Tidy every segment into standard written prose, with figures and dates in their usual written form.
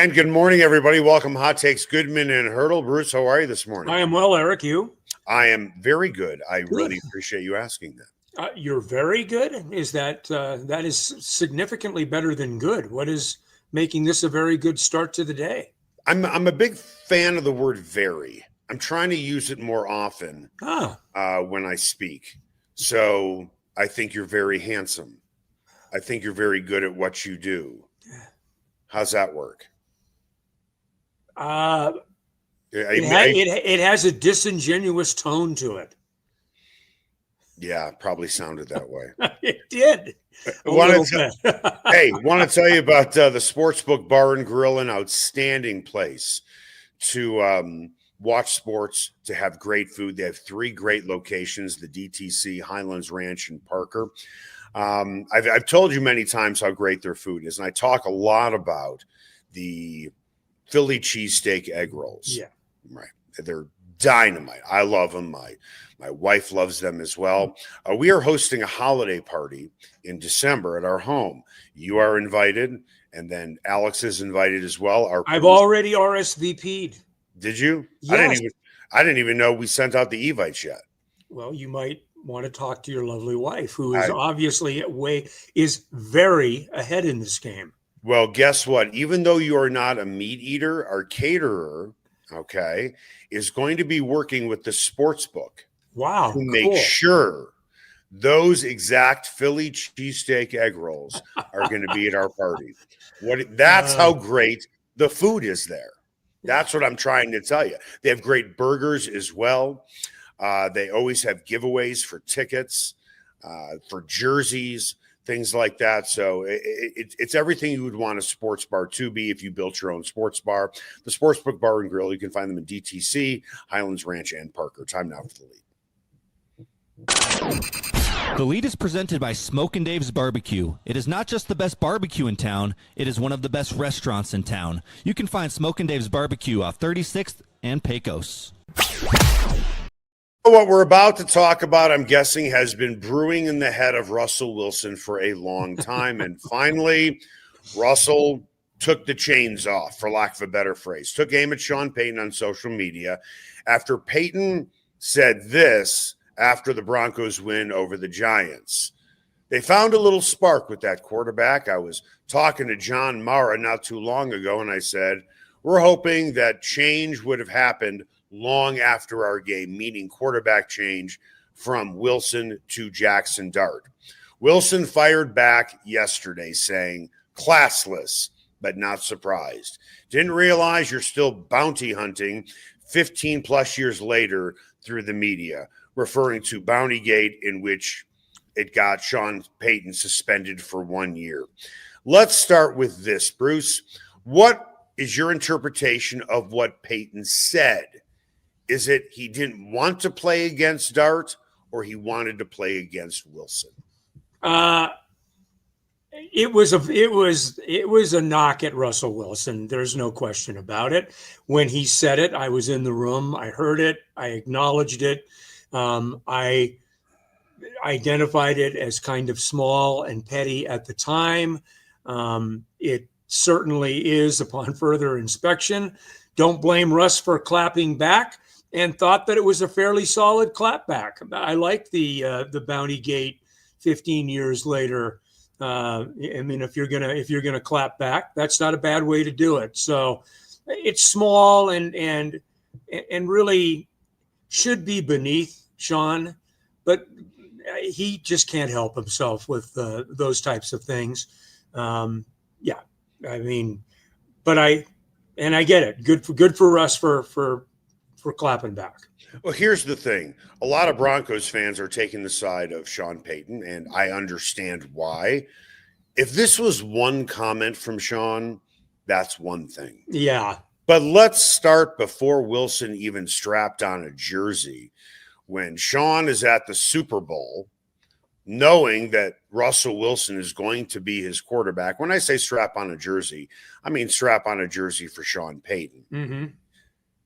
And good morning, everybody. Welcome, Hot Takes, Goodman and Haertl. Bruce, how are you this morning? I am well, Eric. You? I am very good. I really appreciate you asking that. You're very good. Is that that is significantly better than good? What is making this a very good start to the day? I'm a big fan of the word "very." I'm trying to use it more often when I speak. So I think you're very handsome. I think you're very good at what you do. How's that work? It has a disingenuous tone to it. Yeah, probably sounded that way. It did. Want to tell you about the Sportsbook Bar and Grill, an outstanding place to watch sports, to have great food. They have 3 great locations: the DTC, Highlands Ranch, and Parker. I've told you many times how great their food is, and I talk a lot about the Philly cheesesteak egg rolls. Yeah, right. They're dynamite. I love them. My wife loves them as well. We are hosting a holiday party in December at our home. You are invited, and then Alex is invited as well. I've already RSVP'd. Did you? Yes. I didn't even know we sent out the evites yet. Well, you might want to talk to your lovely wife, who is obviously very ahead in this game. Well, guess what? Even though you are not a meat eater, our caterer, is going to be working with the sportsbook. Wow. To make sure those exact Philly cheesesteak egg rolls are going to be at our party. That's how great the food is there. That's what I'm trying to tell you. They have great burgers as well. They always have giveaways for tickets, for jerseys, things like that. So it's everything you would want a sports bar to be if you built your own sports bar. The Sportsbook Bar and Grill, you can find them in DTC, Highlands Ranch, and Parker. Time now for the lead. The lead is presented by Smokin' Dave's Barbecue. It is not just the best barbecue in town, it is one of the best restaurants in town. You can find Smokin' Dave's Barbecue off 36th and Pecos. What we're about to talk about, I'm guessing, has been brewing in the head of Russell Wilson for a long time. And finally, Russell took the chains off, for lack of a better phrase. Took aim at Sean Payton on social media after Payton said this after the Broncos win over the Giants. They found a little spark with that quarterback. I was talking to John Mara not too long ago, and I said, we're hoping that change would have happened long after our game, meaning quarterback change from Wilson to Jackson Dart. Wilson fired back yesterday saying, classless, but not surprised. Didn't realize you're still bounty hunting 15 plus years later through the media, referring to Bountygate, in which it got Sean Payton suspended for 1 year. Let's start with this, Bruce. What is your interpretation of what Payton said? Is it he didn't want to play against Dart, or he wanted to play against Wilson? It was a knock at Russell Wilson. There's no question about it. When he said it, I was in the room. I heard it. I acknowledged it. I identified it as kind of small and petty at the time. It certainly is upon further inspection. Don't blame Russ for clapping back, and thought that it was a fairly solid clap back. I like the Bountygate 15 years later. I mean, if you're gonna clap back, that's not a bad way to do it. So it's small and really should be beneath Sean, but he just can't help himself with those types of things. I mean, but I get it. Good for Russ for clapping back. Well, here's the thing. A lot of Broncos fans are taking the side of Sean Payton, and I understand why. If this was one comment from Sean, that's one thing. Yeah. But let's start before Wilson even strapped on a jersey. When Sean is at the Super Bowl, knowing that Russell Wilson is going to be his quarterback. When I say strap on a jersey, I mean strap on a jersey for Sean Payton. Mm-hmm.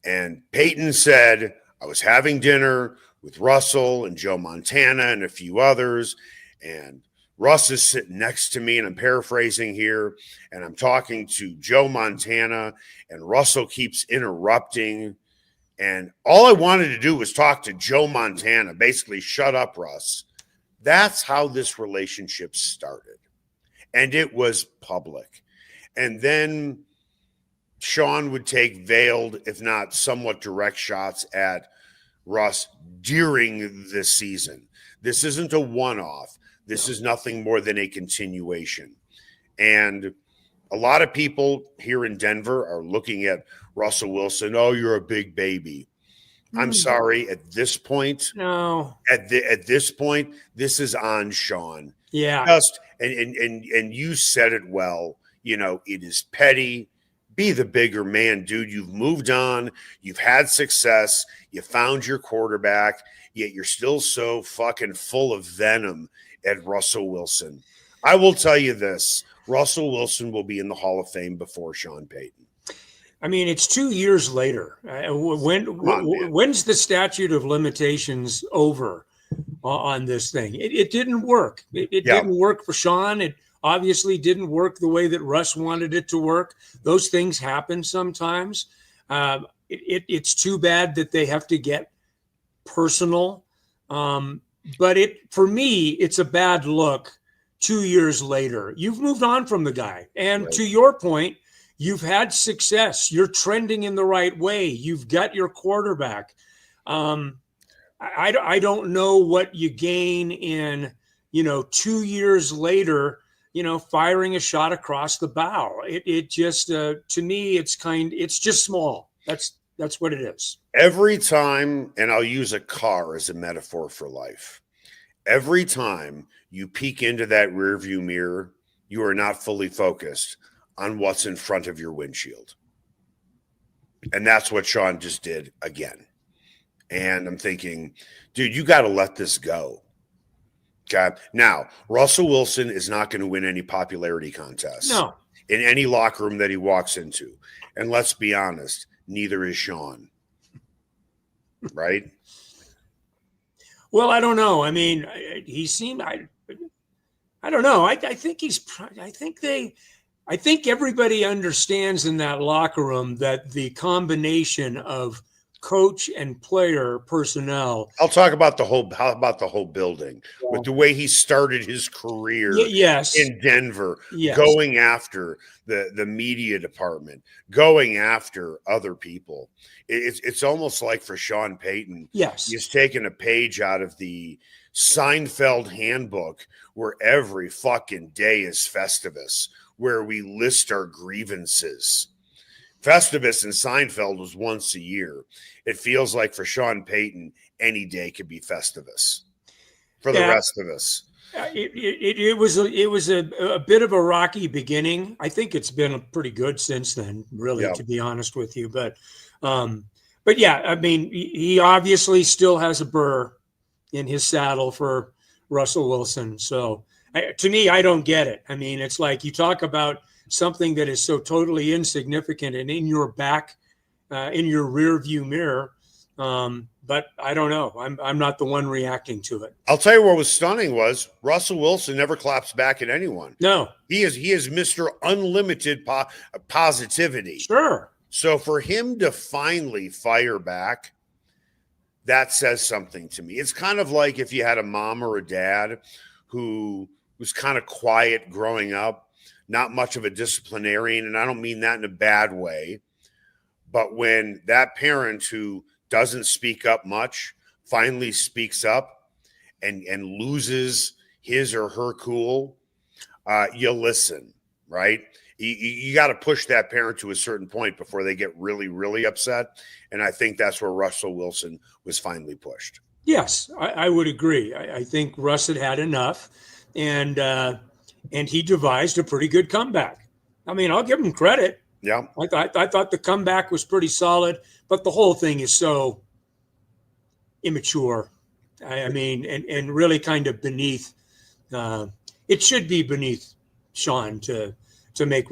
And Payton said, I was having dinner with Russell and Joe Montana and a few others, and Russ is sitting next to me, and I'm paraphrasing here, and I'm talking to Joe Montana, and Russell keeps interrupting. And all I wanted to do was talk to Joe Montana, basically, shut up, Russ. That's how this relationship started. And it was public. And then Sean would take veiled, if not somewhat direct shots at Russ during this season. This isn't a one-off. This is nothing more than a continuation. And a lot of people here in Denver are looking at Russell Wilson. Oh, you're a big baby. I'm sorry. At this point, no. At this point, this is on Sean. Yeah. And you said it well. You know, it is petty. Be the bigger man, dude. You've moved on. You've had success. You found your quarterback. Yet you're still so fucking full of venom at Russell Wilson. I will tell you this. Russell Wilson will be in the Hall of Fame before Sean Payton. I mean, it's 2 years later. When's the statute of limitations over on this thing? It didn't work. It didn't work for Sean. It obviously didn't work the way that Russ wanted it to work. Those things happen sometimes. It's too bad that they have to get personal. But for me, it's a bad look 2 years later. You've moved on from the guy. And right. To your point, you've had success. You're trending in the right way. You've got your quarterback. I don't know what you gain in, 2 years later, firing a shot across the bow. It just, to me, it's just small. That's what it is. Every time, and I'll use a car as a metaphor for life. Every time you peek into that rearview mirror, you are not fully focused on what's in front of your windshield. And that's what Sean just did again. And I'm thinking, dude, you got to let this go. Okay. Now, Russell Wilson is not going to win any popularity contests. No. In any locker room that he walks into. And let's be honest, neither is Sean. Right? Well, I don't know. I mean, he seemed, I don't know. I think everybody understands in that locker room that the combination of coach and player personnel. I'll talk about how about the whole building with the way he started his career in Denver, going after the media department, going after other people. It's almost like for Sean Payton, he's taken a page out of the Seinfeld handbook where every fucking day is Festivus, where we list our grievances. Festivus in Seinfeld was once a year. It feels like for Sean Payton, any day could be Festivus for the rest of us. It was a bit of a rocky beginning. I think it's been pretty good since then, really, to be honest with you. But yeah, I mean, he obviously still has a burr in his saddle for Russell Wilson. So to me, I don't get it. I mean, it's like you talk about something that is so totally insignificant and in your back, in your rear view mirror. But I don't know. I'm not the one reacting to it. I'll tell you what was stunning was Russell Wilson never claps back at anyone. No, he is Mr. Unlimited positivity. Sure. So for him to finally fire back, that says something to me. It's kind of like if you had a mom or a dad who was kind of quiet growing up, not much of a disciplinarian, and I don't mean that in a bad way, but when that parent who doesn't speak up much finally speaks up and loses his or her cool, you listen, right? You got to push that parent to a certain point before they get really, really upset, and I think that's where Russell Wilson was finally pushed. Yes, I would agree. I think Russ had enough, and he devised a pretty good comeback. I mean, I'll give him credit. Yeah. I thought the comeback was pretty solid, but the whole thing is so immature. I mean, and really kind of beneath. It should be beneath Sean to make.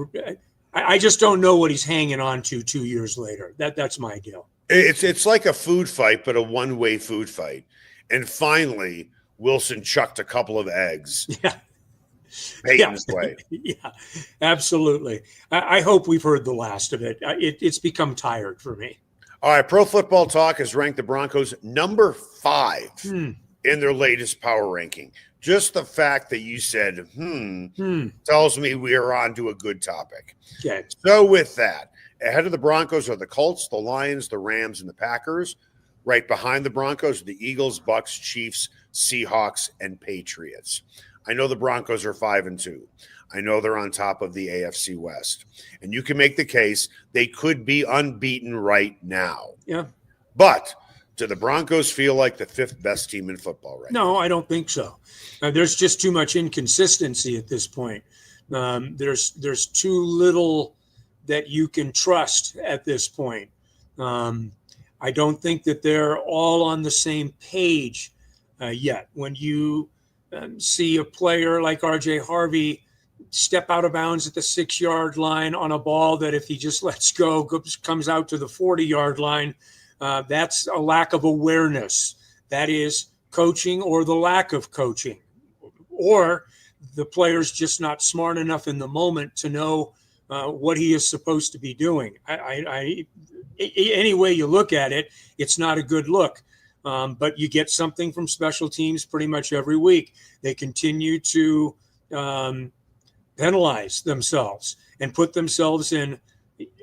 I just don't know what he's hanging on to 2 years later. That's my deal. It's like a food fight, but a one-way food fight. And finally, Wilson chucked a couple of eggs. Yeah. Payton's way. Yeah, absolutely. I hope we've heard the last of it. It's become tired for me. All right, Pro Football Talk has ranked the Broncos number 5 Hmm. in their latest power ranking. Just the fact that you said, tells me we are on to a good topic. Okay. So with that, ahead of the Broncos are the Colts, the Lions, the Rams, and the Packers. Right behind the Broncos are the Eagles, Bucks, Chiefs, Seahawks, and Patriots. I know the Broncos are 5-2. I know they're on top of the AFC West. And you can make the case they could be unbeaten right now. Yeah. But do the Broncos feel like the 5th best team in football right now? No, I don't think so. There's just too much inconsistency at this point. There's too little that you can trust at this point. I don't think that they're all on the same page yet. When you see a player like R.J. Harvey step out of bounds at the 6-yard line on a ball that if he just lets go comes out to the 40-yard line, that's a lack of awareness. That is coaching or the lack of coaching, or the player's just not smart enough in the moment to know what he is supposed to be doing. Any way you look at it, it's not a good look. But you get something from special teams pretty much every week. They continue to penalize themselves and put themselves in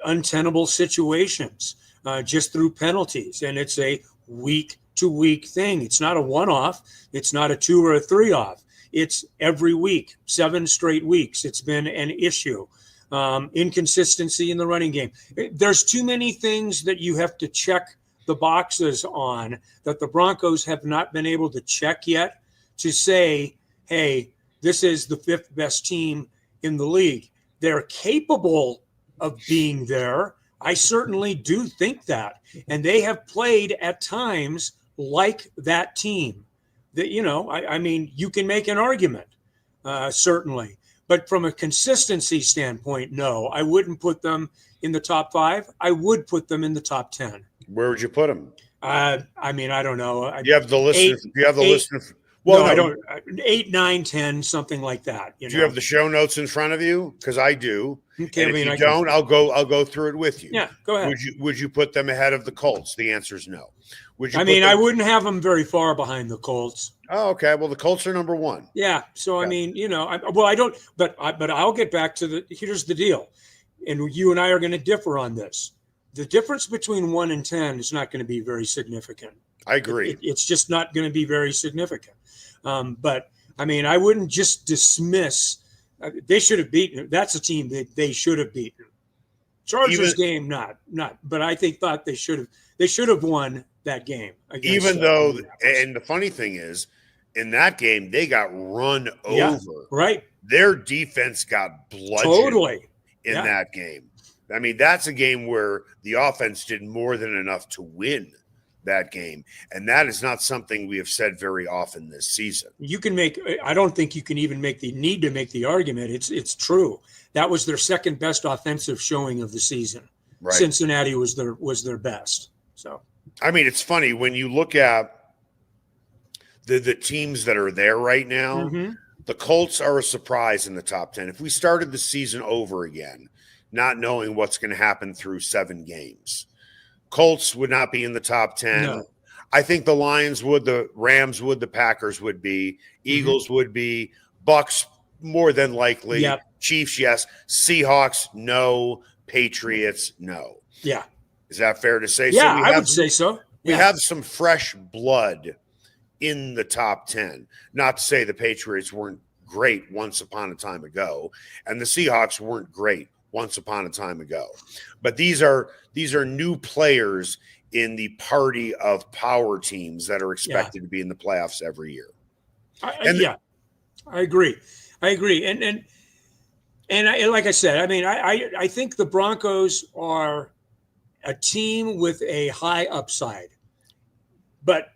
untenable situations just through penalties. And it's a week-to-week thing. It's not a one-off. It's not a 2 or a 3-off. It's every week, 7 straight weeks. It's been an issue. Inconsistency in the running game. There's too many things that you have to check the boxes on that the Broncos have not been able to check yet to say, hey, this is the 5th best team in the league. They're capable of being there. I certainly do think that. And they have played at times like that team. That, I mean, you can make an argument, certainly. But from a consistency standpoint, no, I wouldn't put them in the top 5. I would put them in the top 10. Where would you put them? I mean, I don't know. You have the list. You have the list. Well, no, I don't. 8, 9, 10, something like that. Do you have the show notes in front of you? Because I do. Okay, and if you don't, I'll go through it with you. Yeah, go ahead. Would you put them ahead of the Colts? The answer is no. Would you? I wouldn't have them very far behind the Colts. Oh, okay. Well, the Colts are number 1. Yeah. So I mean, I don't. But I'll get back to here's the deal, and you and I are going to differ on this. The difference between 1 and 10 is not going to be very significant. I agree. It's just not going to be very significant. But I mean, I wouldn't just dismiss. They should have beaten. That's a team that they should have beaten. Chargers game, not. But I thought they should have won that game. Even though, and the funny thing is, in that game they got run over. Right. Their defense got bludgeoned. Totally. In that game. I mean, that's a game where the offense did more than enough to win that game. And that is not something we have said very often this season. I don't think you can even need to make the argument. It's true. That was their second best offensive showing of the season. Right. Cincinnati was their best. So, I mean, it's funny when you look at the teams that are there right now, the Colts are a surprise in the top 10. If we started the season over again, not knowing what's going to happen through 7 games, Colts would not be in the top 10. No. I think the Lions would, the Rams would, the Packers would be, Eagles would be, Bucks more than likely, Chiefs, yes, Seahawks, no, Patriots, no. Yeah. Is that fair to say? Yeah, I would say so. We have some fresh blood in the top 10. Not to say the Patriots weren't great once upon a time ago, and the Seahawks weren't great once upon a time ago. But these are new players in the party of power teams that are expected to be in the playoffs every year. I agree. And like I said, I mean, I think the Broncos are a team with a high upside, but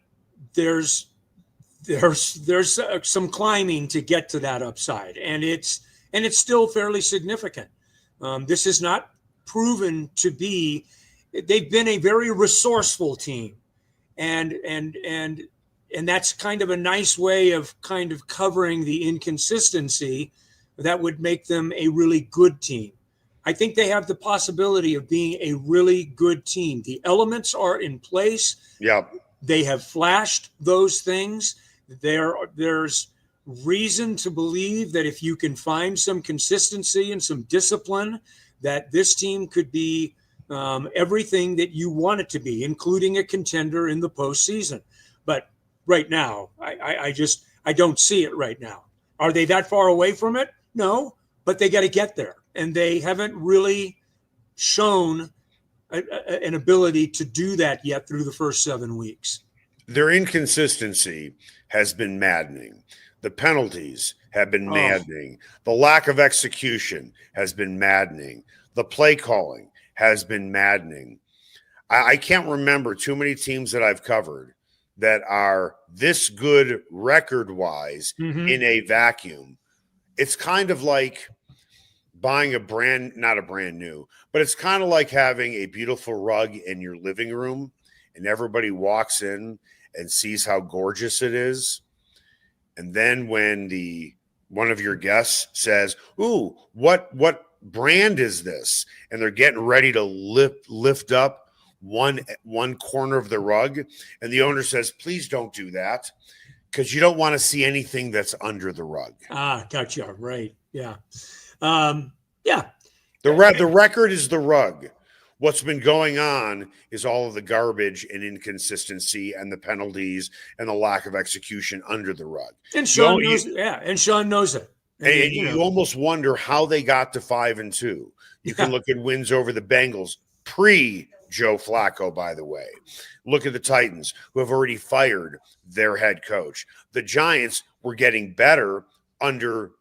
there's some climbing to get to that upside, and it's still fairly significant. This is not proven to be. They've been a very resourceful team, and that's kind of a nice way of kind of covering the inconsistency that would make them a really good team. I think they have the possibility of being a really good team. The elements are in place. Yeah. They have flashed those things. There's reason to believe that if you can find some consistency and some discipline, that this team could be everything that you want it to be, including a contender in the postseason. But right now, I don't see it right now. Are they that far away from it? No, but they got to get there. And they haven't really shown an ability to do that yet through the first 7 weeks. Their inconsistency has been maddening. The penalties have been maddening. The lack of execution has been maddening. The play calling has been maddening. I can't remember too many teams that I've covered that are this good record-wise in a vacuum. It's kind of like buying not a brand new, but it's kind of like having a beautiful rug in your living room and everybody walks in and sees how gorgeous it is. And then when one of your guests says, "Ooh, what brand is this?" and they're getting ready to lift up one corner of the rug, and the owner says, "Please don't do that, because you don't want to see anything that's under the rug." Gotcha. Right. Yeah. The record is the rug. What's been going on is all of the garbage and inconsistency and the penalties and the lack of execution under the rug. And Sean knows it. Yeah, and Sean knows it. And you almost wonder how they got to 5-2. You can look at wins over the Bengals pre-Joe Flacco, by the way. Look at the Titans, who have already fired their head coach. The Giants were getting better under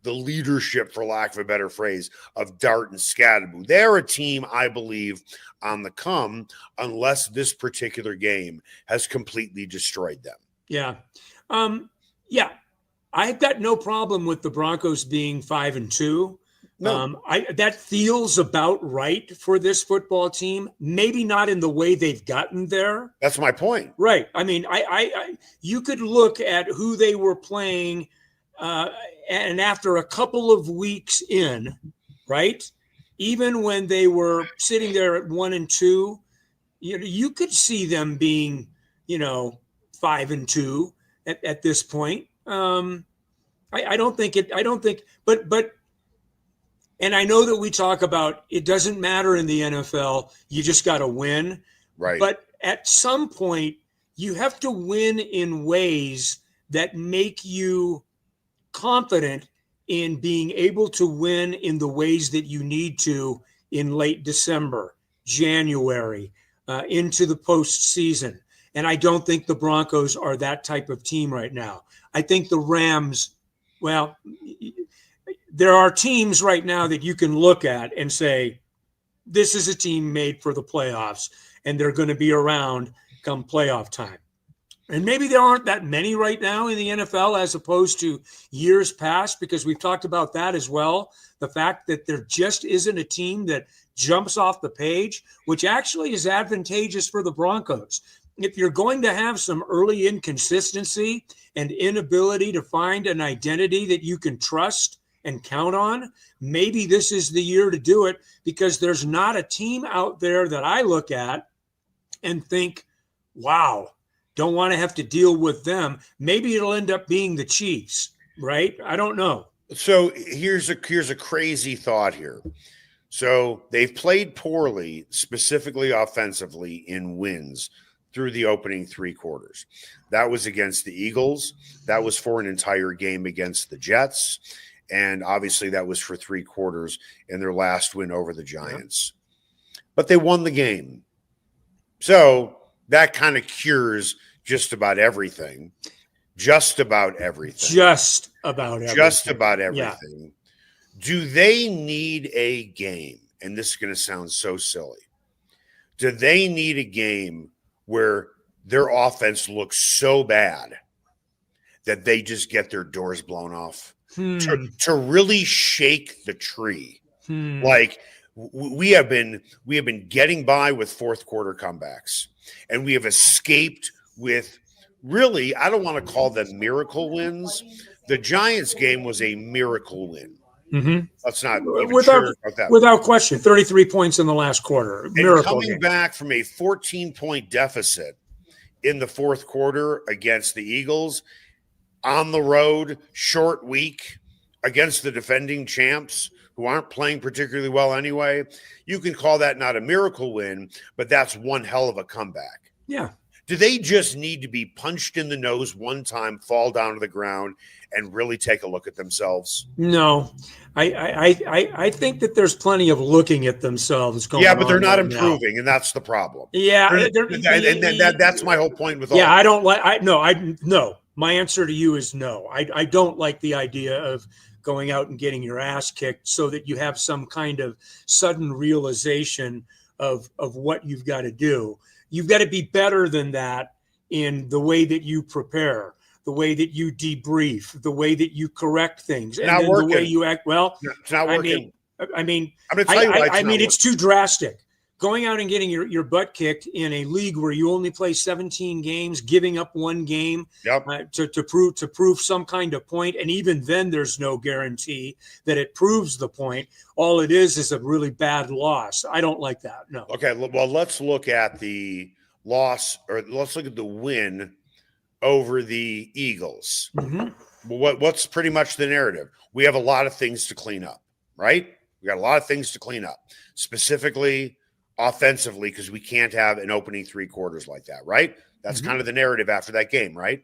the leadership, for lack of a better phrase, of Dart and Scadaboo. They're a team, I believe, on the come, unless this particular game has completely destroyed them. Yeah. I've got no problem with the Broncos being 5-2. No. That feels about right for this football team. Maybe not in the way they've gotten there. That's my point. Right. I mean, you could look at who they were playing and after a couple of weeks in, right, even when they were sitting there at 1-2, you could see them being, 5-2 at this point. I don't think, but, and I know that we talk about it doesn't matter in the NFL. You just got to win. Right. But at some point, you have to win in ways that make you confident in being able to win in the ways that you need to in late December, January, into the postseason. And I don't think the Broncos are that type of team right now. I think the Rams, well, there are teams right now that you can look at and say, this is a team made for the playoffs, and they're going to be around come playoff time. And maybe there aren't that many right now in the NFL as opposed to years past, because we've talked about that as well. The fact that there just isn't a team that jumps off the page, which actually is advantageous for the Broncos. If you're going to have some early inconsistency and inability to find an identity that you can trust and count on, maybe this is the year to do it, because there's not a team out there that I look at and think, wow, don't want to have to deal with them. Maybe it'll end up being the Chiefs, right? I don't know. So here's a crazy thought here. So they've played poorly, specifically offensively, in wins through the opening 3 quarters. That was against the Eagles. That was for an entire game against the Jets. And obviously that was for 3 quarters in their last win over the Giants. Yeah. But they won the game. So that kind of cures just about everything. Just about everything. Yeah. Do they need a game? And this is going to sound so silly. Do they need a game where their offense looks so bad that they just get their doors blown off to really shake the tree? Like we have been getting by with fourth quarter comebacks, and we have escaped with really, I don't want to call them miracle wins. The Giants game was a miracle win. Mm-hmm. Let's not even Without sugarcoat that. without question, 33 points in the last quarter. Miracle And coming game. back from a 14-point deficit in the fourth quarter against the Eagles, on the road, short week against the defending champs who aren't playing particularly well anyway, you can call that not a miracle win, but that's one hell of a comeback. Yeah. Do they just need to be punched in the nose one time, fall down to the ground, and really take a look at themselves? No, I think that there's plenty of looking at themselves going on. Yeah, but they're not right improving, now. and that's the problem. Yeah, That's my whole point with all. Yeah, I don't like. No. My answer to you is no. I don't like the idea of going out and getting your ass kicked so that you have some kind of sudden realization of what you've got to do. You've got to be better than that in the way that you prepare, the way that you debrief, the way that you correct things, and then the way you act. Well, it's not working. I mean, I'm going to tell you why it's too drastic. Going out and getting your butt kicked in a league where you only play 17 games, giving up one game to prove some kind of point, and even then there's no guarantee that it proves the point. All it is a really bad loss. I don't like that. No. Okay, well, let's look at the loss, or let's look at the win over the Eagles. Mm-hmm. What's pretty much the narrative? We have a lot of things to clean up, right? We got a lot of things to clean up, specifically offensively, because we can't have an opening three quarters like that, right? That's kind of the narrative after that game, right?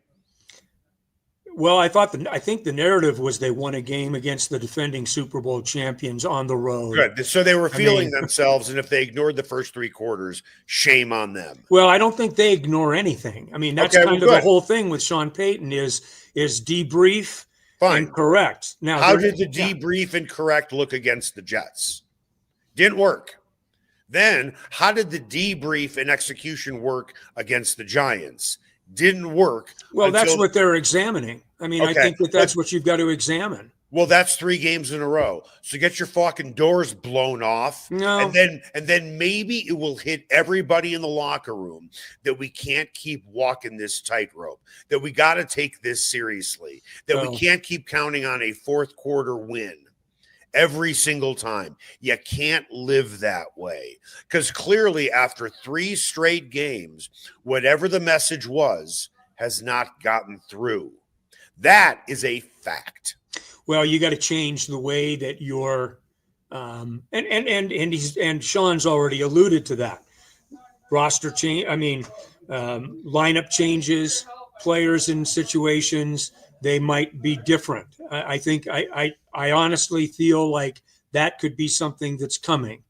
Well, I think the narrative was they won a game against the defending Super Bowl champions on the road. Good. So they were feeling themselves, and if they ignored the first three quarters, shame on them. Well, I don't think they ignore anything. I mean, that's kind of the whole thing with Sean Payton is debrief and correct. Now, how did the debrief and correct look against the Jets? Didn't work. Then, how did the debrief and execution work against the Giants? Didn't work. Well, that's what they're examining. I mean, I think that's what you've got to examine. Well, that's 3 games in a row. So get your fucking doors blown off. No. And then maybe it will hit everybody in the locker room that we can't keep walking this tightrope, that we got to take this seriously, that we can't keep counting on a fourth quarter win every single time. You can't live that way, because clearly after 3 straight games, whatever the message was has not gotten through. That is a fact. Well, you got to change the way that you're, and Sean's already alluded to that. Roster change. I mean, lineup changes, players in situations, they might be different. I think I honestly feel like that could be something that's coming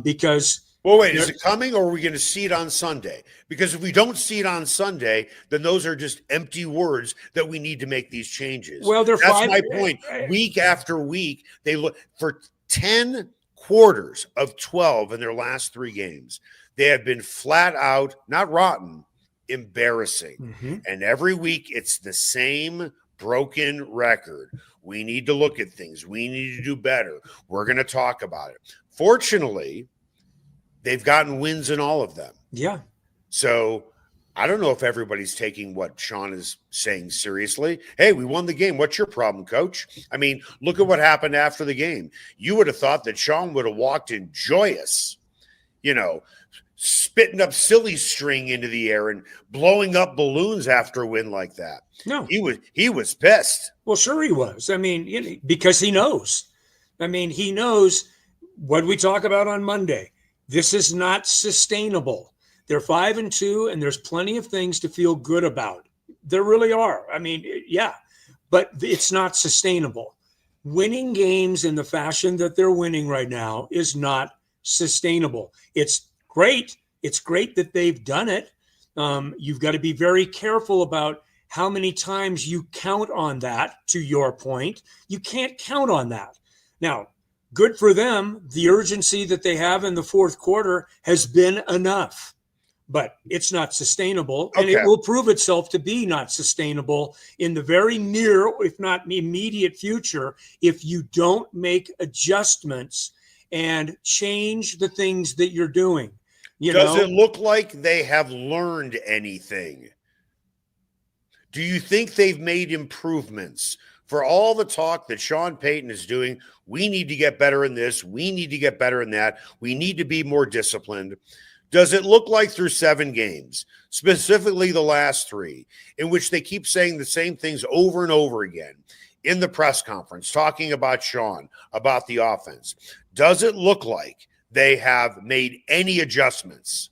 because. Well, wait, is it coming, or are we going to see it on Sunday? Because if we don't see it on Sunday, then those are just empty words that we need to make these changes. Well, that's my point. Week after week, they look for 10 quarters of 12 in their last 3 games. They have been flat out, not rotten, embarrassing. Mm-hmm. And every week it's the same broken record. We need to look at things. We need to do better. We're going to talk about it. Fortunately, they've gotten wins in all of them. Yeah. So I don't know if everybody's taking what Sean is saying seriously. Hey, we won the game. What's your problem, coach? I mean, look at what happened after the game. You would have thought that Sean would have walked in joyous, spitting up silly string into the air and blowing up balloons after a win like that. No, he was pissed. Well, sure he was. I mean, because he knows. I mean, he knows what we talk about on Monday. This is not sustainable. They're 5-2, and there's plenty of things to feel good about. There really are. I mean, yeah, but it's not sustainable. Winning games in the fashion that they're winning right now is not sustainable. It's great. It's great that they've done it. You've got to be very careful about how many times you count on that, to your point. You can't count on that. Now, good for them. The urgency that they have in the fourth quarter has been enough, but it's not sustainable. And it will prove itself to be not sustainable in the very near, if not immediate future, if you don't make adjustments and change the things that you're doing. Does it look like they have learned anything? Do you think they've made improvements? For all the talk that Sean Payton is doing, we need to get better in this, we need to get better in that, we need to be more disciplined. Does it look like through 7 games, specifically the last 3, in which they keep saying the same things over and over again in the press conference, talking about Sean, about the offense? Does it look like they have made any adjustments?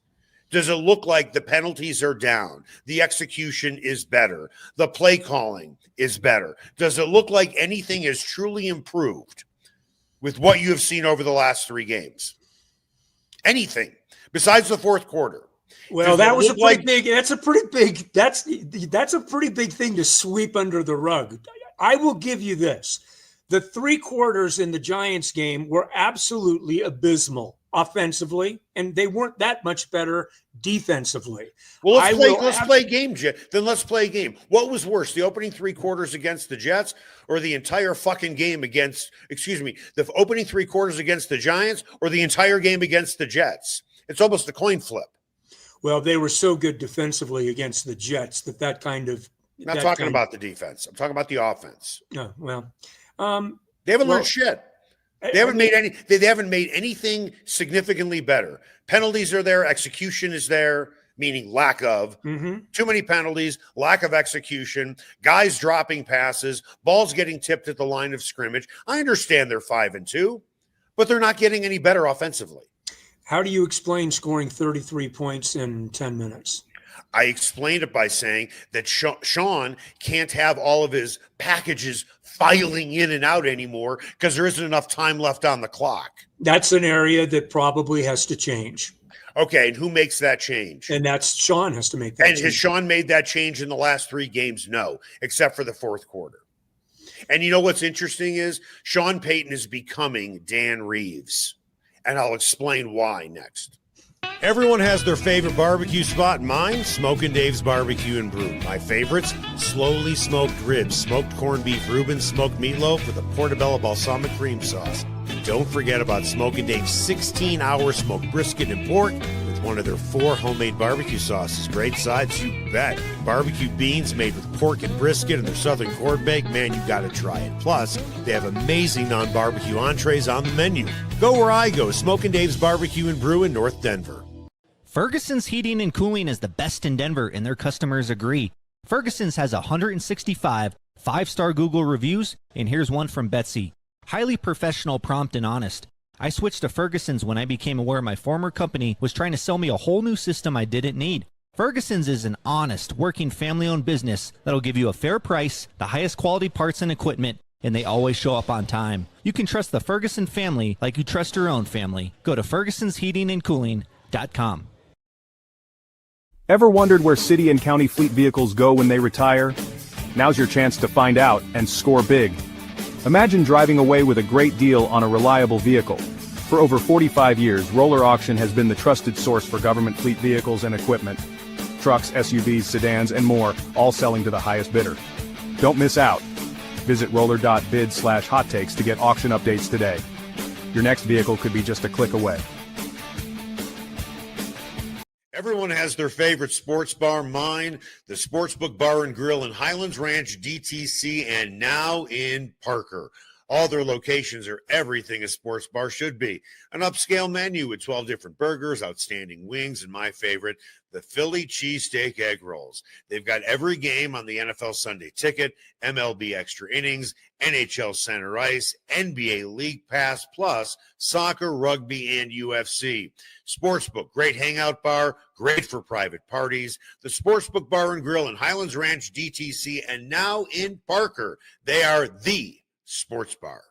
Does it look like the penalties are down? The execution is better. The play calling is better. Does it look like anything has truly improved with what you have seen over the last 3 games? Anything besides the fourth quarter? Well, that was a pretty big. That's a pretty big. That's a pretty big thing to sweep under the rug. I will give you this: the 3 quarters in the Giants game were absolutely abysmal offensively, and they weren't that much better defensively. Well, let's play a game, then let's play a game. What was worse, the opening 3 quarters against the Jets, or the entire fucking game the opening 3 quarters against the Giants, or the entire game against the Jets? It's almost a coin flip. Well, they were so good defensively against the Jets that kind of. I'm not talking about the defense. I'm talking about the offense. Oh, well. They haven't learned shit. They haven't made anything significantly better. Penalties are there. Execution is there, meaning lack of. Too many penalties, lack of execution, guys dropping passes, balls getting tipped at the line of scrimmage. I understand they're 5-2, but they're not getting any better offensively. How do you explain scoring 33 points in 10 minutes? I explained it by saying that Sean can't have all of his packages filing in and out anymore because there isn't enough time left on the clock. That's an area that probably has to change. Okay, and who makes that change? And that's Sean has to make that change. And has Sean made that change in the last 3 games? No, except for the fourth quarter. And you know what's interesting is Sean Payton is becoming Dan Reeves. And I'll explain why next. Everyone has their favorite barbecue spot. Mine, Smokin' Dave's Barbecue and Brew. My favorites, slowly smoked ribs, smoked corned beef Reuben, smoked meatloaf with a portobello balsamic cream sauce. Don't forget about Smokin' Dave's 16-hour smoked brisket and pork with one of their 4 homemade barbecue sauces. Great sides, you bet. Barbecue beans made with pork and brisket and their southern corn bake. Man, you got to try it. Plus, they have amazing non-barbecue entrees on the menu. Go where I go, Smokin' Dave's Barbecue and Brew in North Denver. Ferguson's Heating and Cooling is the best in Denver, and their customers agree. Ferguson's has 165 5-star Google reviews, and here's one from Betsy. Highly professional, prompt, and honest. I switched to Ferguson's when I became aware my former company was trying to sell me a whole new system I didn't need. Ferguson's is an honest, working, family-owned business that'll give you a fair price, the highest quality parts and equipment, and they always show up on time. You can trust the Ferguson family like you trust your own family. Go to fergusonsheatingandcooling.com. Ever wondered where city and county fleet vehicles go when they retire? Now's your chance to find out and score big. Imagine driving away with a great deal on a reliable vehicle. For over 45 years, Roller Auction has been the trusted source for government fleet vehicles and equipment. Trucks, SUVs, sedans, and more, all selling to the highest bidder. Don't miss out. Visit roller.bid/hot takes to get auction updates today. Your next vehicle could be just a click away. Everyone has their favorite sports bar. Mine, the Sportsbook Bar and Grill in Highlands Ranch, DTC, and now in Parker. All their locations are everything a sports bar should be. An upscale menu with 12 different burgers, outstanding wings, and my favorite, the Philly cheesesteak egg rolls. They've got every game on the NFL Sunday Ticket, MLB Extra Innings, NHL Center Ice, NBA League Pass, plus soccer, rugby, and UFC. Sportsbook, great hangout bar, great for private parties. The Sportsbook Bar and Grill in Highlands Ranch, DTC, and now in Parker. They are the sports bar.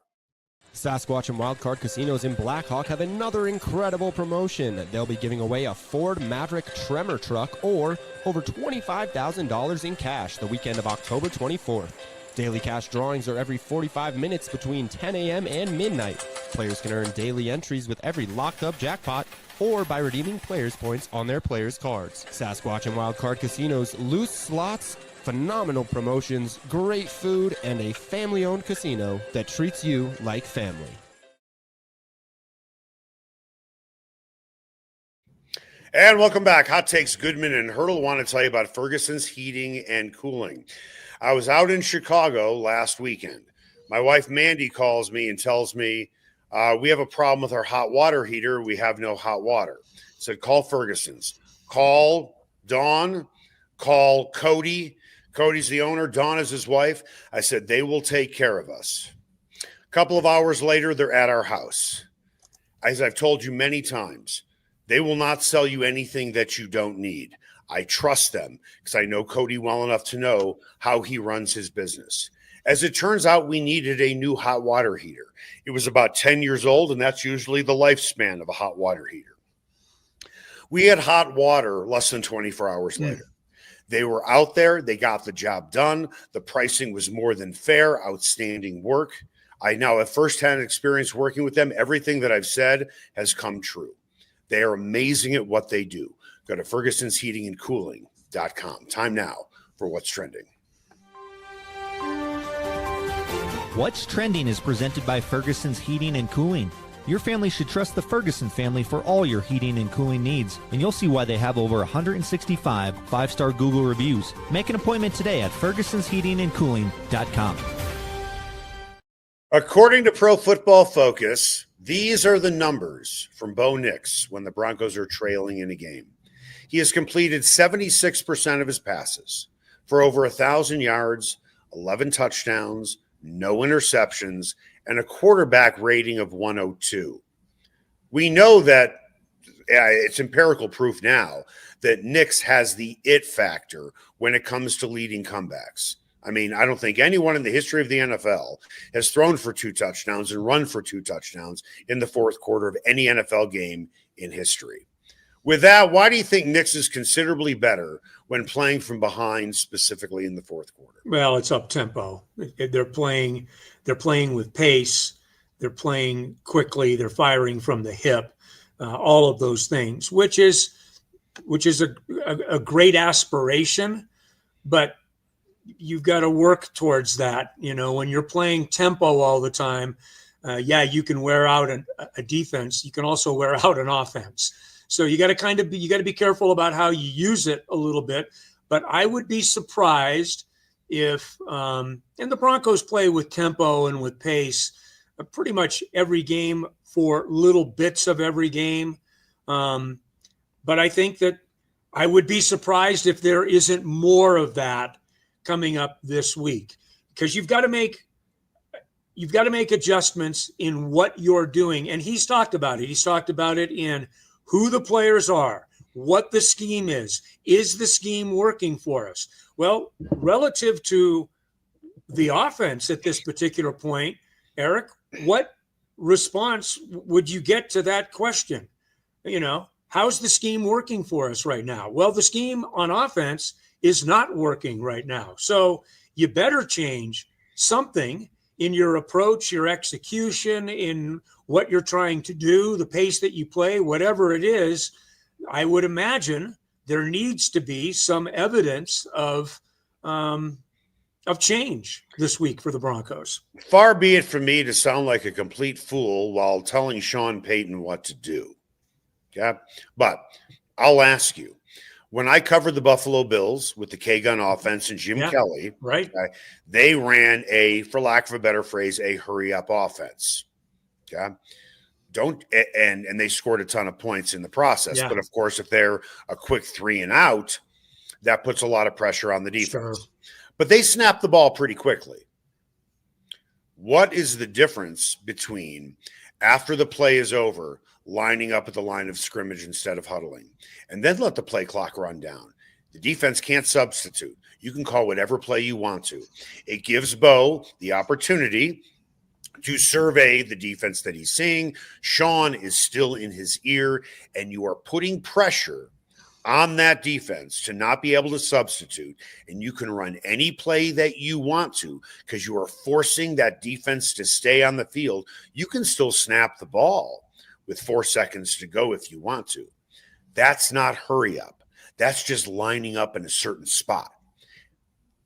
Sasquatch and Wildcard Casinos in Blackhawk have another incredible promotion. They'll be giving away a Ford Maverick Tremor truck or over $25,000 in cash the weekend of October 24th. Daily cash drawings are every 45 minutes between 10 a.m. and midnight. Players can earn daily entries with every locked-up jackpot or by redeeming players' points on their players' cards. Sasquatch and Wildcard Casinos, loose slots, phenomenal promotions, great food, and a family-owned casino that treats you like family. And welcome back. Hot Takes Goodman and Haertl. Want to tell you about Ferguson's Heating and Cooling. I was out in Chicago last weekend. My wife Mandy calls me and tells me, we have a problem with our hot water heater. We have no hot water. I said, call Ferguson's. Call Dawn. Call Cody. Cody's the owner. Dawn is his wife. I said, they will take care of us. A couple of hours later, they're at our house. As I've told you many times, they will not sell you anything that you don't need. I trust them because I know Cody well enough to know how he runs his business. As it turns out, we needed a new hot water heater. It was about 10 years old, and that's usually the lifespan of a hot water heater. We had hot water less than 24 hours later. They were out there. They got the job done. The pricing was more than fair. Outstanding work. I now have firsthand experience working with them. Everything that I've said has come true. They are amazing at what they do. Go to fergusonsheatingandcooling.com. Time now for What's Trending. What's Trending is presented by Ferguson's Heating and Cooling. Your family should trust the Ferguson family for all your heating and cooling needs, and you'll see why they have over 165 5-star Google reviews. Make an appointment today at fergusonsheatingandcooling.com. According to Pro Football Focus, these are the numbers from Bo Nix when the Broncos are trailing in a game. He has completed 76% of his passes for over 1,000 yards, 11 touchdowns, no interceptions, and a quarterback rating of 102. We know that it's empirical proof now that Nix has the it factor when it comes to leading comebacks. I mean, I don't think anyone in the history of the NFL has thrown for 2 touchdowns and run for 2 touchdowns in the fourth quarter of any NFL game in history. With that, why do you think Nix is considerably better when playing from behind, specifically in the fourth quarter? Well, it's up tempo. They're playing with pace. They're playing quickly. They're firing from the hip. All of those things, which is a great aspiration, but you've got to work towards that. You know, when you're playing tempo all the time, you can wear out a defense. You can also wear out an offense. So you got to be careful about how you use it a little bit. But I would be surprised if, and the Broncos play with tempo and with pace pretty much every game for little bits of every game. But I think that I would be surprised if there isn't more of that coming up this week, because you've got to make adjustments in what you're doing. And he's talked about it. He's talked about it in who the players are, what the scheme is the scheme working for us? Well, relative to the offense at this particular point, Eric, what response would you get to that question? You know, how's the scheme working for us right now? Well, the scheme on offense is not working right now. So you better change something in your approach, your execution, in what you're trying to do, the pace that you play, whatever it is. I would imagine there needs to be some evidence of change this week for the Broncos. Far be it from me to sound like a complete fool while telling Sean Payton what to do. Yeah, but I'll ask you. When I covered the Buffalo Bills with the K-Gun offense and Jim Kelly, right, they ran for lack of a better phrase, a hurry-up offense. Okay, and they scored a ton of points in the process. Yeah. But of course, if they're a quick 3 and out, that puts a lot of pressure on the defense. Sure. But they snapped the ball pretty quickly. What is the difference between after the play is over, lining up at the line of scrimmage instead of huddling, and then let the play clock run down? The defense can't substitute. You can call whatever play you want to. It gives Bo the opportunity to survey the defense that he's seeing. Sean is still in his ear, and you are putting pressure on that defense to not be able to substitute, and you can run any play that you want to because you are forcing that defense to stay on the field. You can still snap the ball with 4 seconds to go if you want to. That's not hurry up. That's just lining up in a certain spot.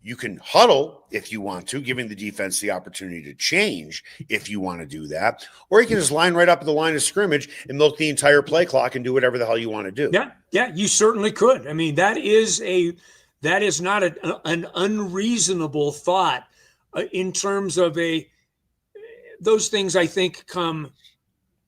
You can huddle if you want to, giving the defense the opportunity to change if you want to do that. Or you can just line right up at the line of scrimmage and milk the entire play clock and do whatever the hell you want to do. Yeah, you certainly could. I mean, that is not an unreasonable thought in terms of those things I think come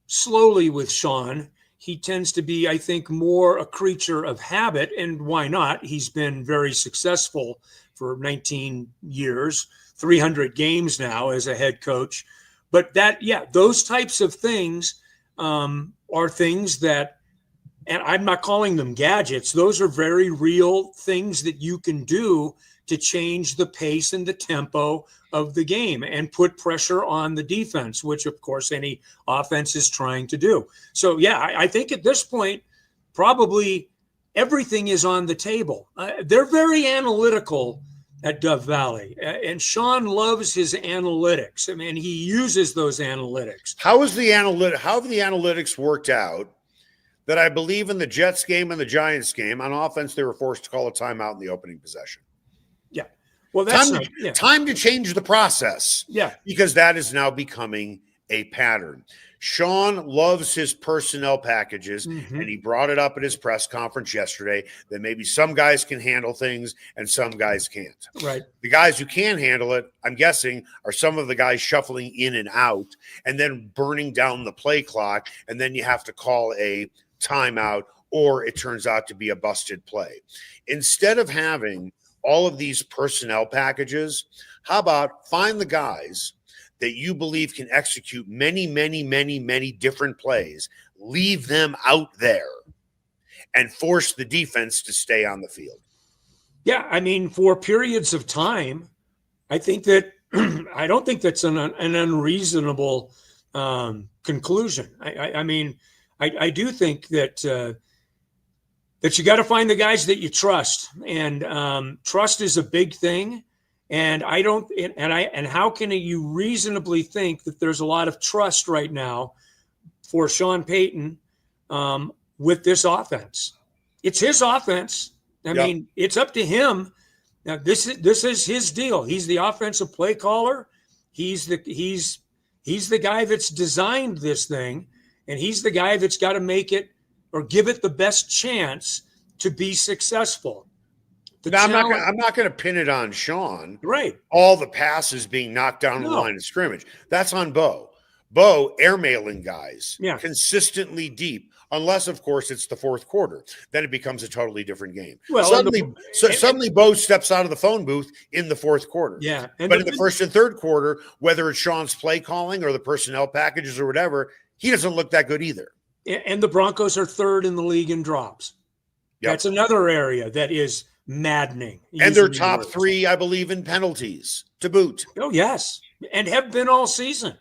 slowly with Sean. He tends to be, I think, more a creature of habit, and why not? He's been very successful for 19 years, 300 games now as a head coach. But those types of things are things that, and I'm not calling them gadgets, those are very real things that you can do to change the pace and the tempo of the game and put pressure on the defense, which of course any offense is trying to do. So I think at this point, probably everything is on the table. They're very analytical at Dove Valley, and Sean loves his analytics. I mean, he uses those analytics. How have the analytics worked out that I believe in the Jets game and the Giants game, on offense, they were forced to call a timeout in the opening possession? Yeah. Well, that's time to change the process. Yeah. Because that is now becoming a pattern. Sean loves his personnel packages, and he brought it up at his press conference yesterday that maybe some guys can handle things and some guys can't. Right. The guys who can handle it, I'm guessing, are some of the guys shuffling in and out and then burning down the play clock, and then you have to call a timeout, or it turns out to be a busted play. Instead of having all of these personnel packages, how about find the guys that you believe can execute many, many, many, many different plays, leave them out there, and force the defense to stay on the field? Yeah, I mean, for periods of time, I think that I don't think that's an unreasonable conclusion. I mean, I do think that that you got to find the guys that you trust, and trust is a big thing. And how can you reasonably think that there's a lot of trust right now for Sean Payton with this offense? It's his offense. I mean, it's up to him. Now, this is his deal. He's the offensive play caller. He's the guy that's designed this thing, and he's the guy that's got to make it or give it the best chance to be successful. I'm not going to pin it on Sean. Right. All the passes being knocked down the line of scrimmage. That's on Bo. Bo airmailing guys consistently deep, unless, of course, it's the fourth quarter. Then it becomes a totally different game. Well, suddenly Bo steps out of the phone booth in the fourth quarter. Yeah. But in the first and third quarter, whether it's Sean's play calling or the personnel packages or whatever, he doesn't look that good either. And the Broncos are third in the league in drops. Yep. That's another area that is maddening. And they're top three, I believe, in penalties to boot. Oh, yes. And have been all season.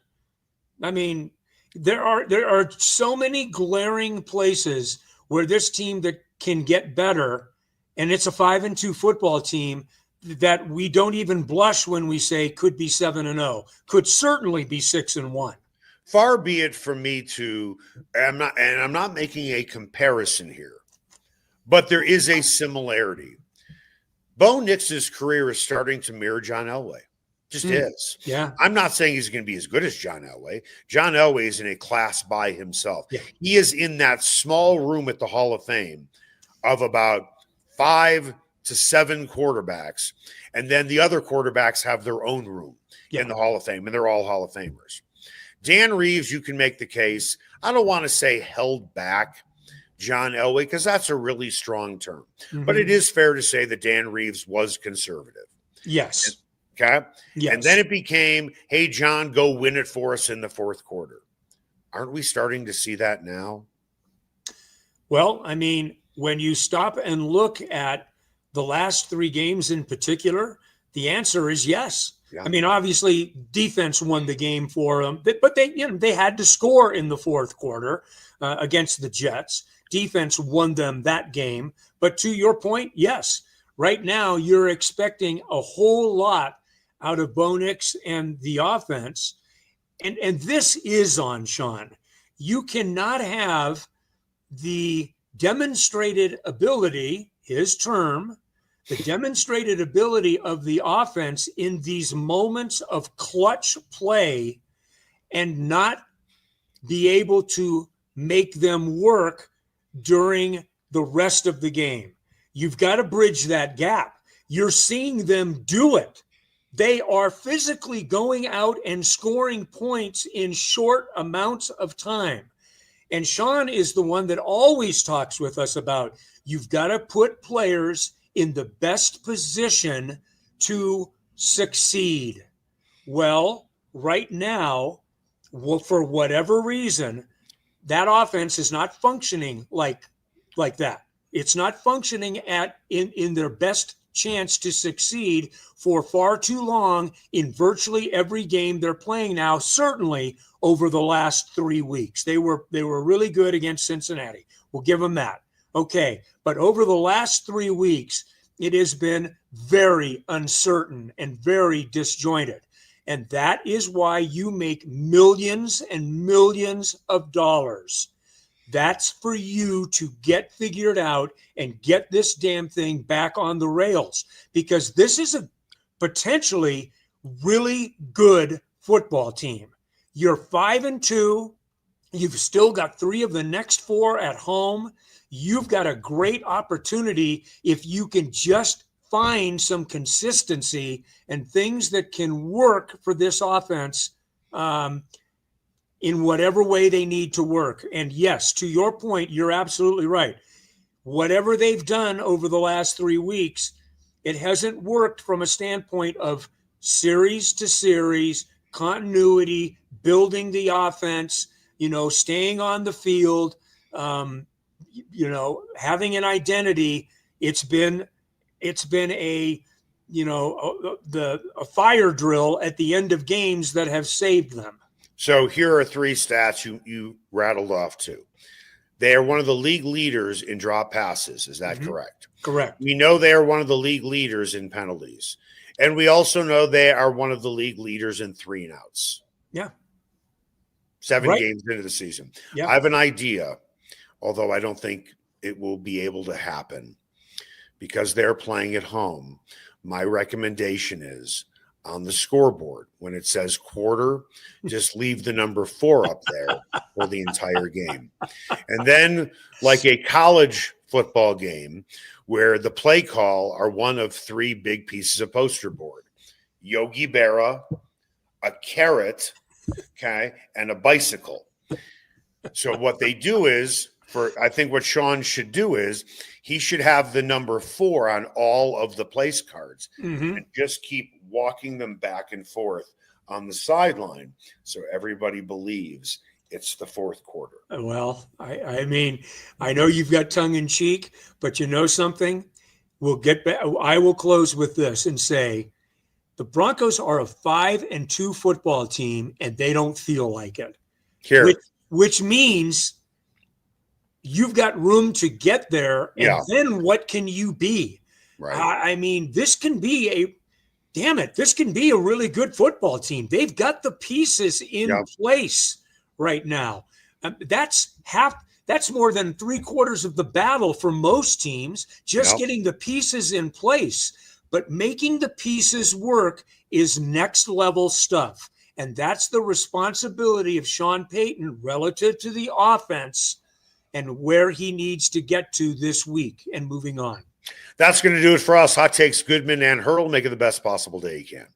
I mean, there are so many glaring places where this team that can get better, and it's a 5-2 football team that we don't even blush when we say could be 7-0, could certainly be 6-1. Far be it from me to, I'm not making a comparison here, but there is a similarity. Bo Nix's career is starting to mirror John Elway. Just is. Yeah. I'm not saying he's going to be as good as John Elway. John Elway is in a class by himself. Yeah. He is in that small room at the Hall of Fame of about 5 to 7 quarterbacks. And then the other quarterbacks have their own room in the Hall of Fame, and they're all Hall of Famers. Dan Reeves, you can make the case. I don't want to say held back John Elway, because that's a really strong term. But it is fair to say that Dan Reeves was conservative. Yes. Okay? Yes. And then it became, hey, John, go win it for us in the fourth quarter. Aren't we starting to see that now? Well, I mean, when you stop and look at the last 3 games in particular, the answer is yes. Yeah. I mean, obviously, defense won the game for them, but they had to score in the fourth quarter against the Jets. Defense won them that game. But to your point, yes, right now you're expecting a whole lot out of Bo Nix and the offense. And this is on Sean. You cannot have the demonstrated ability, his term, The demonstrated ability of the offense in these moments of clutch play and not be able to make them work during the rest of the game. You've got to bridge that gap. You're seeing them do it. They are physically going out and scoring points in short amounts of time. And Sean is the one that always talks with us about you've got to put players in the best position to succeed. Well, right now, for whatever reason, that offense is not functioning like that. It's not functioning in their best chance to succeed for far too long in virtually every game they're playing now, certainly over the last 3 weeks. They were really good against Cincinnati. We'll give them that. Okay, but over the last 3 weeks, it has been very uncertain and very disjointed. And that is why you make millions and millions of dollars. That's for you to get figured out and get this damn thing back on the rails, because this is a potentially really good football team. You're 5-2. You've still got 3 of the next 4 at home. You've got a great opportunity if you can just find some consistency and things that can work for this offense in whatever way they need to work. And yes, to your point, you're absolutely right. Whatever they've done over the last 3 weeks, it hasn't worked from a standpoint of series to series, continuity, building the offense, staying on the field, having an identity. It's been a fire drill at the end of games that have saved them. So here are 3 stats you rattled off too. They are one of the league leaders in drop passes. Is that correct? Correct. We know they are one of the league leaders in penalties. And we also know they are one of the league leaders in 3-and-outs. Yeah. 7 right. games into the season. Yeah. I have an idea, although I don't think it will be able to happen because they're playing at home. My recommendation is on the scoreboard, when it says quarter, just leave the number 4 up there for the entire game. And then, like a college football game where the play call are one of 3 big pieces of poster board: Yogi Berra, a carrot, okay, and a bicycle. So what they do is, I think what Sean should do is he should have the number 4 on all of the place cards and just keep walking them back and forth on the sideline so everybody believes it's the 4th quarter. Well, I mean, I know you've got tongue in cheek, but you know something? We'll get back. I will close with this and say the Broncos are a 5-2 football team, and they don't feel like it. Which means you've got room to get there, and then what can you be? Right. I mean, this can be a really good football team. They've got the pieces in place right now. That's more than 3/4 of the battle for most teams, just getting the pieces in place. But making the pieces work is next level stuff. And that's the responsibility of Sean Payton relative to the offense and where he needs to get to this week and moving on. That's going to do it for us. Hot Takes, Goodman and Haertl. Make it the best possible day you can.